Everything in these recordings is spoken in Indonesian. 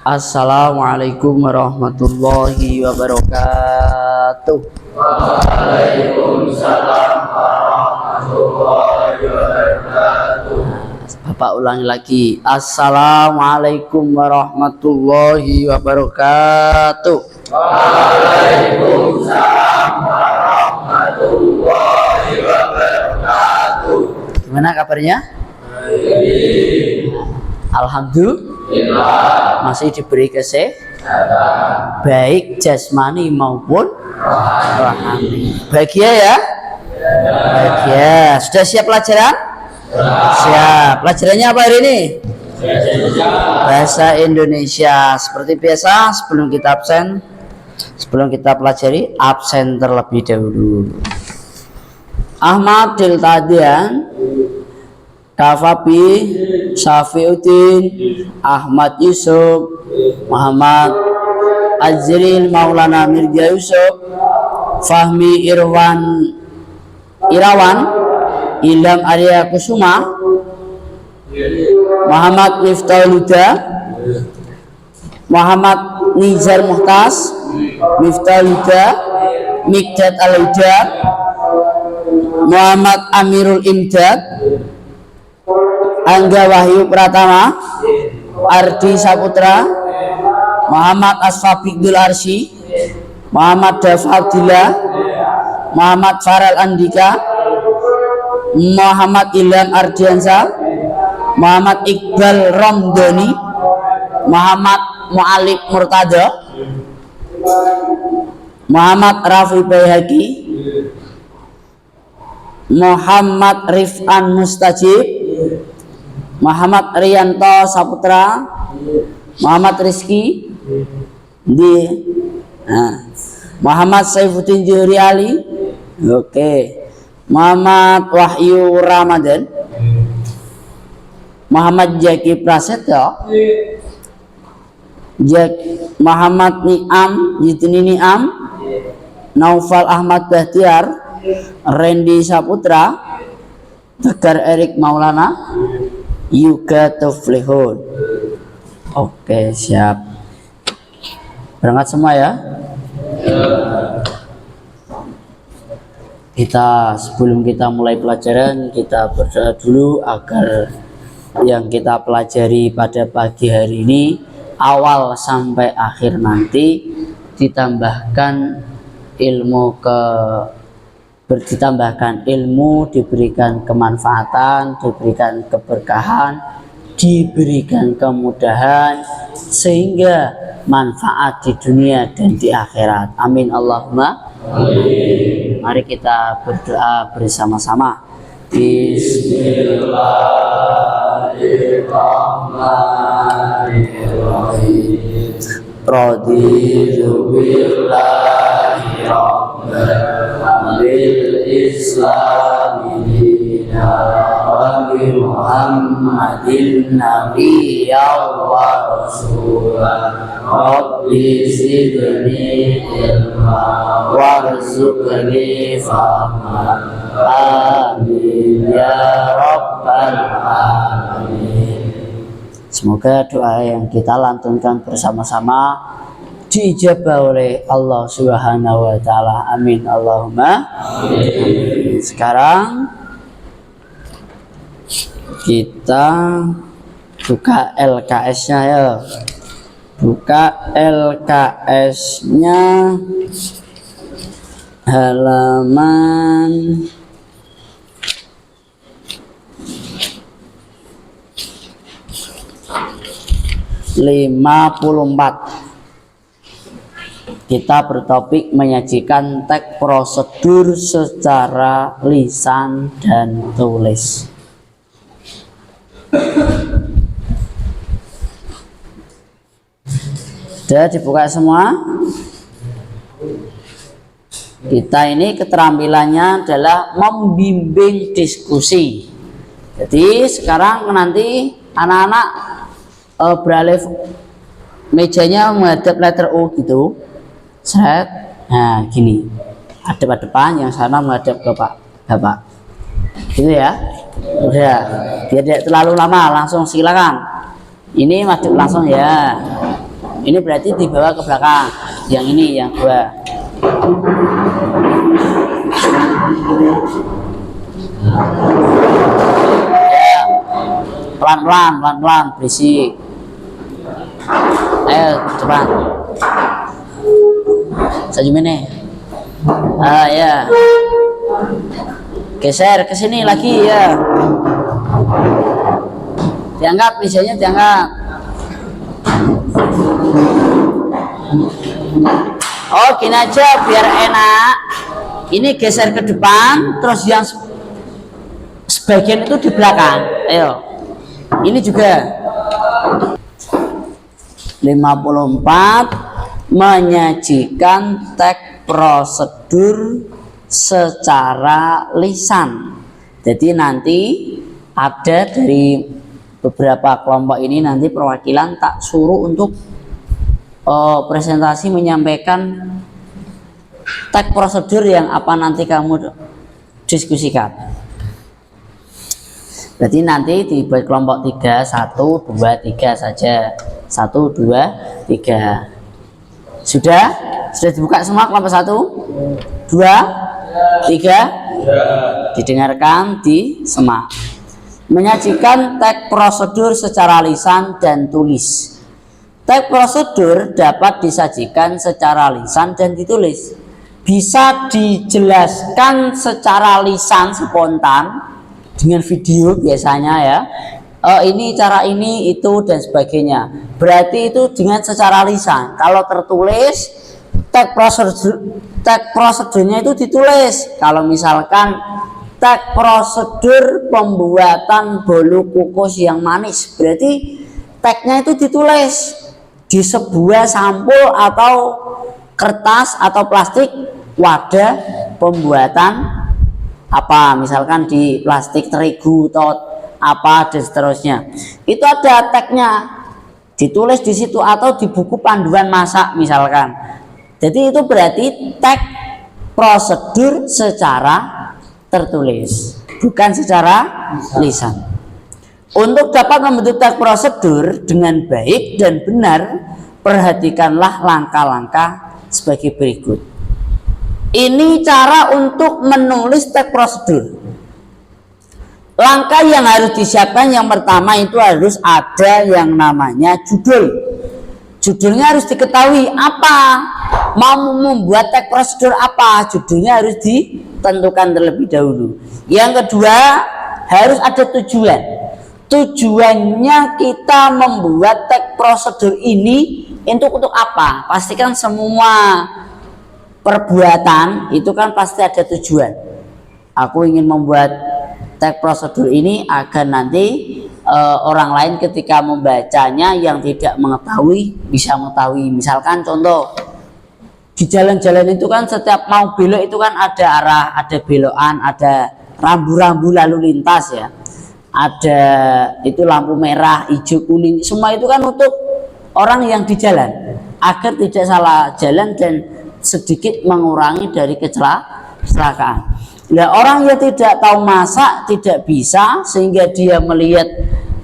Assalamualaikum warahmatullahi wabarakatuh. Waalaikumsalam warahmatullahi wabarakatuh. Bapak ulangi lagi. Assalamualaikum warahmatullahi wabarakatuh. Waalaikumsalam warahmatullahi wabarakatuh. Gimana kabarnya? Alhamdulillah masih diberi kesehatan, baik jasmani maupun rohani. Bahagia ya? Bahagia. Sudah siap pelajaran? Siap. Pelajarannya apa hari ini? Bahasa Indonesia. Seperti biasa, sebelum kita pelajari, absen terlebih dahulu. Ahmad Diltadian, Kafabi, Syafiuddin, Ahmad Yusuf, Muhammad Azril Maulana Mirza Yusuf, Fahmi Irawan, Ilham Arya Kusuma, Muhammad Miftahul Huda, Muhammad Nizar Muhtas, Miftahul Huda, Mikdad Al-Huda, Muhammad Amirul Imdad, Angga Wahyu Pratama, Ardi Saputra, Muhammad Asfabiqul Arsy, Muhammad Dafa Abdillah, Muhammad Farel Andika, Muhammad Ilham Ardiansa, Muhammad Iqbal Ramdhani, Muhammad Mu'alib Murtada, Muhammad Rafi Bayhaqi, Muhammad Rif'an Mustajib, Muhammad Rianto Saputra, Muhammad Rizki Muhammad Saifuddin Juhri Ali, Muhammad Wahyu Ramadan, Muhammad Jaki Prasetyo, Muhammad Niam Yitni Niam, Naufal Ahmad Bahtiar, Randy Saputra, Tegar Erik Maulana, Yuga Tuflihun. Oke, siap. Berangkat semua ya. Sebelum kita mulai pelajaran, kita berdoa dulu agar yang kita pelajari pada pagi hari ini awal sampai akhir nanti ditambahkan ilmu, diberikan kemanfaatan, diberikan keberkahan, diberikan kemudahan, sehingga manfaat di dunia dan di akhirat. Amin Allahumma amin. Mari kita berdoa bersama-sama. Bismillahirrahmanirrahim. Raditu billahi rabban bil islami dina wa bi Muhammadin nabiyyan wa rasulan. Rabbi zidni ilma warzuqni fahman. Amin ya rabbal alamin. Semoga doa yang kita lantunkan bersama-sama diijabah oleh Allah Subhanahu wa taala. Amin Allahumma amin. Sekarang kita buka LKS-nya ya. Buka LKS-nya halaman 54. Kita bertopik menyajikan teks prosedur secara lisan dan tulis. Sudah dibuka semua? Kita ini keterampilannya adalah membimbing diskusi. Jadi sekarang nanti anak-anak beralih mejanya menghadap letter U gitu. Set. Nah, gini. Hadap-hadapan, yang sana menghadap ke Bapak. Gitu ya. Udah. Biar tidak terlalu lama, langsung silakan. Ini madep langsung ya. Ini berarti dibawa ke belakang. Yang ini yang 2. Ya. Pelan-pelan, berisik. Ayo cepat. Senyum ini. Ya. Geser ke sini lagi ya. Diangkat, misalnya diangkat. Oh, gini aja biar enak. Ini geser ke depan, terus yang sebagian itu di belakang. Ayo. Ini juga 54 menyajikan teks prosedur secara lisan. Jadi nanti ada dari beberapa kelompok ini nanti perwakilan tak suruh untuk presentasi menyampaikan teks prosedur yang apa nanti kamu diskusikan. Berarti nanti dibuat kelompok 3, 1, 2, 3 saja. 1, 2, 3. Sudah dibuka semua kelompok 1, 2, 3. Didengarkan, disemak. Menyajikan teks prosedur secara lisan dan tulis. Teks prosedur dapat disajikan secara lisan dan ditulis. Bisa dijelaskan secara lisan spontan dengan video biasanya ya. Ini cara ini, itu dan sebagainya. Berarti itu dengan secara lisan. Kalau tertulis, teks prosedurnya itu ditulis. Kalau misalkan teks prosedur pembuatan bolu kukus yang manis, berarti teksnya itu ditulis di sebuah sampul atau kertas atau plastik wadah pembuatan apa, misalkan di plastik terigu atau apa dan seterusnya. Itu ada teksnya ditulis di situ atau di buku panduan masak misalkan. Jadi itu berarti teks prosedur secara tertulis, bukan secara lisan. Untuk dapat membentuk teks prosedur dengan baik dan benar, perhatikanlah langkah-langkah sebagai berikut. Ini cara untuk menulis teks prosedur. Langkah yang harus disiapkan yang pertama itu harus ada yang namanya judul. Judulnya harus diketahui apa, mau membuat teks prosedur apa, judulnya harus ditentukan terlebih dahulu. Yang kedua harus ada tujuan. Tujuannya kita membuat teks prosedur ini untuk apa? Pastikan semua perbuatan itu kan pasti ada tujuan. Aku ingin membuat teks prosedur ini agar nanti orang lain ketika membacanya yang tidak mengetahui bisa mengetahui. Misalkan contoh di jalan-jalan itu kan setiap mau belok itu kan ada arah, ada belokan, ada rambu-rambu lalu lintas ya. Ada itu lampu merah, hijau, kuning, semua itu kan untuk orang yang di jalan agar tidak salah jalan dan sedikit mengurangi dari kecelakaan. Nah, orang yang tidak tahu masak tidak bisa, sehingga dia melihat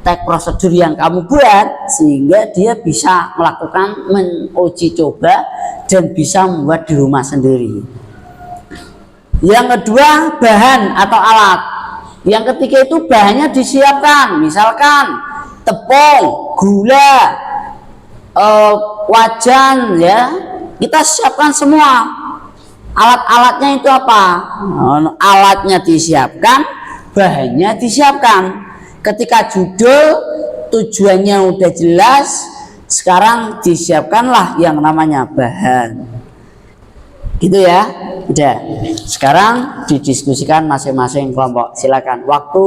teks prosedur yang kamu buat, sehingga dia bisa melakukan menguji coba dan bisa membuat di rumah sendiri. Yang kedua, bahan atau alat. Yang ketiga itu bahannya disiapkan, misalkan tepung, gula, wajan ya, kita siapkan semua. Alat-alatnya itu apa? Alatnya disiapkan, bahannya disiapkan. Ketika judul tujuannya udah jelas, sekarang disiapkanlah yang namanya bahan. Gitu ya. Udah. Sekarang didiskusikan masing-masing kelompok. Silakan. Waktu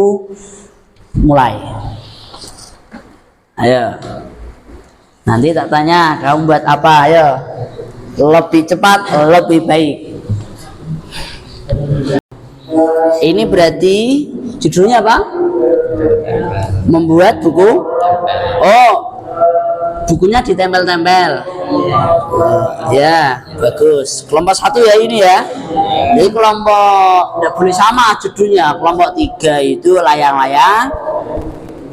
mulai. Ayo. Nanti tak tanya kamu buat apa. Ayo. Lebih cepat, lebih baik. Ini berarti judulnya apa? Membuat buku. Oh, bukunya ditempel-tempel. Ya, bagus. Kelompok 1 ya ini ya. Jadi kelompok tidak boleh sama judulnya. Kelompok 3 itu layang-layang.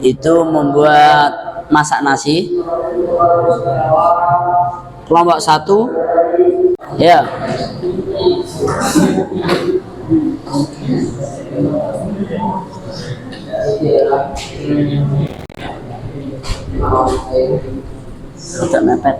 Itu membuat masak nasi. Kelompok 1 ya. Tidak mepet.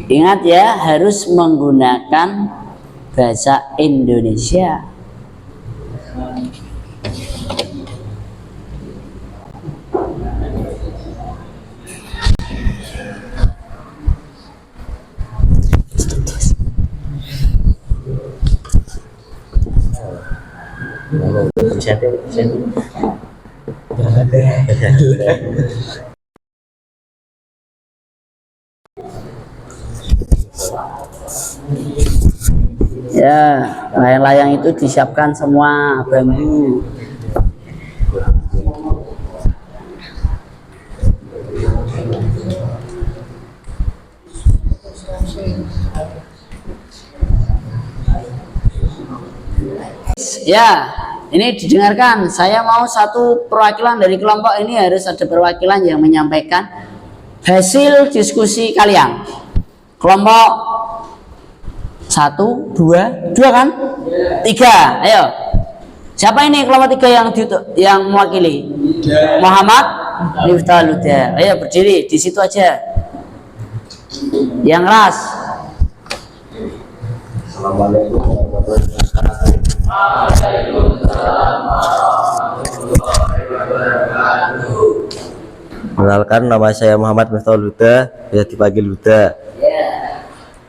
Ingat ya, harus menggunakan bahasa Indonesia. Ya, layang-layang itu disiapkan semua bambu. Ya, ini didengarkan. Saya mau satu perwakilan dari kelompok ini, harus ada perwakilan yang menyampaikan hasil diskusi kalian. Kelompok 1, 2 kan? 3, ayo. Siapa ini kelompok 3 yang mewakili? Muhammad Miftahul Huda. Ayo berdiri di situ aja. Yang keras. Assalamualaikum warahmatullahi wabarakatuh. Kenalkan, nama saya Muhammad Miftahul Huda, biasa dipanggil Huda.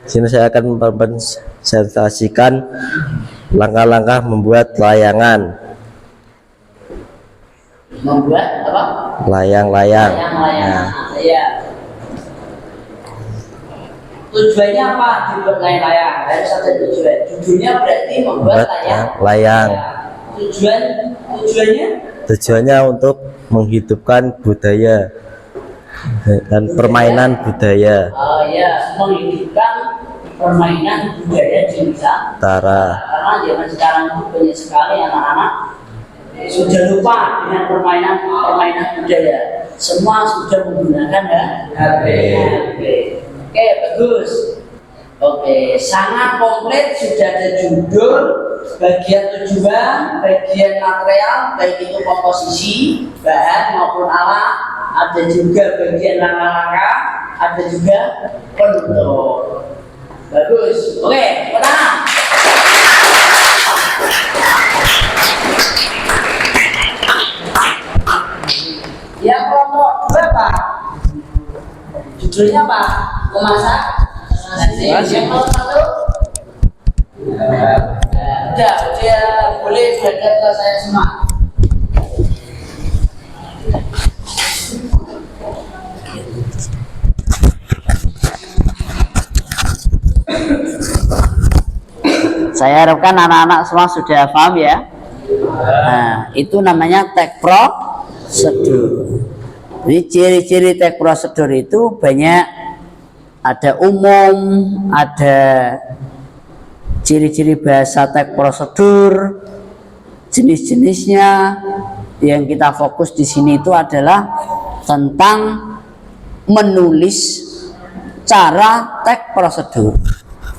Di sini saya akan mempresentasikan langkah-langkah membuat layangan. Membuat apa? Layang-layang. Layang-layang. Ya. Tujuannya apa dibuat layang-layang? Harus ada tujuan. Tujuannya berarti membuat layang. Ya. Tujuannya untuk menghidupkan budaya dan permainan budaya. Oh ya, menghidupkan permainan budaya di Nusantara. Karena zaman sekarang itu banyak sekali anak-anak sudah lupa dengan permainan budaya. Semua sudah menggunakan HP. Oke, bagus. Oke, sangat komplit. Sudah ada judul, bagian tujuan, bagian material, baik itu komposisi, bahan maupun alat. Ada juga bagian langkah-langkah, ada juga penutup. Bagus. Oke, pertama. Yang kelompok 2 Pak, judulnya apa? Memasak nasi. Yang kelompok 1 udah, dia boleh menghadap ke saya semua. Saya harapkan anak-anak semua sudah paham ya. Nah, itu namanya tag prosedur. Jadi ciri-ciri tag prosedur itu banyak, ada umum, ada ciri-ciri bahasa tag prosedur, jenis-jenisnya. Yang kita fokus di sini itu adalah tentang menulis cara tag prosedur.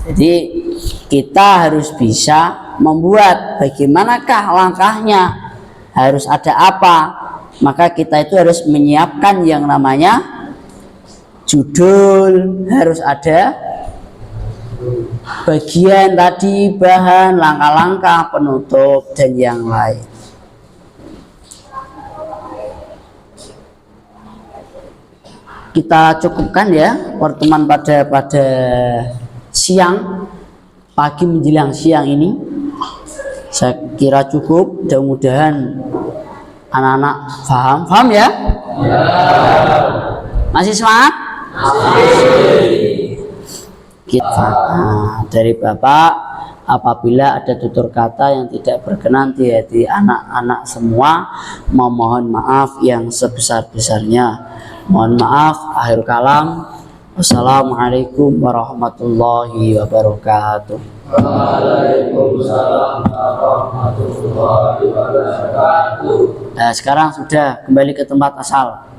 Jadi kita harus bisa membuat bagaimanakah langkahnya, harus ada apa. Maka kita itu harus menyiapkan yang namanya judul, harus ada bagian tadi, bahan, langkah-langkah, penutup, dan yang lain. Kita cukupkan ya pertemuan pada siang, pagi menjelang siang ini. Saya kira cukup. Mudah-mudahan anak-anak paham ya? Masih semangat? Kita dari Bapak Apabila ada tutur kata yang tidak berkenan di hati anak-anak semua, memohon maaf yang sebesar-besarnya. Mohon maaf. Akhir kalam. Wassalamualaikum warahmatullahi wabarakatuh. Waalaikumsalam warahmatullahi wabarakatuh. Nah, sekarang sudah kembali ke tempat asal.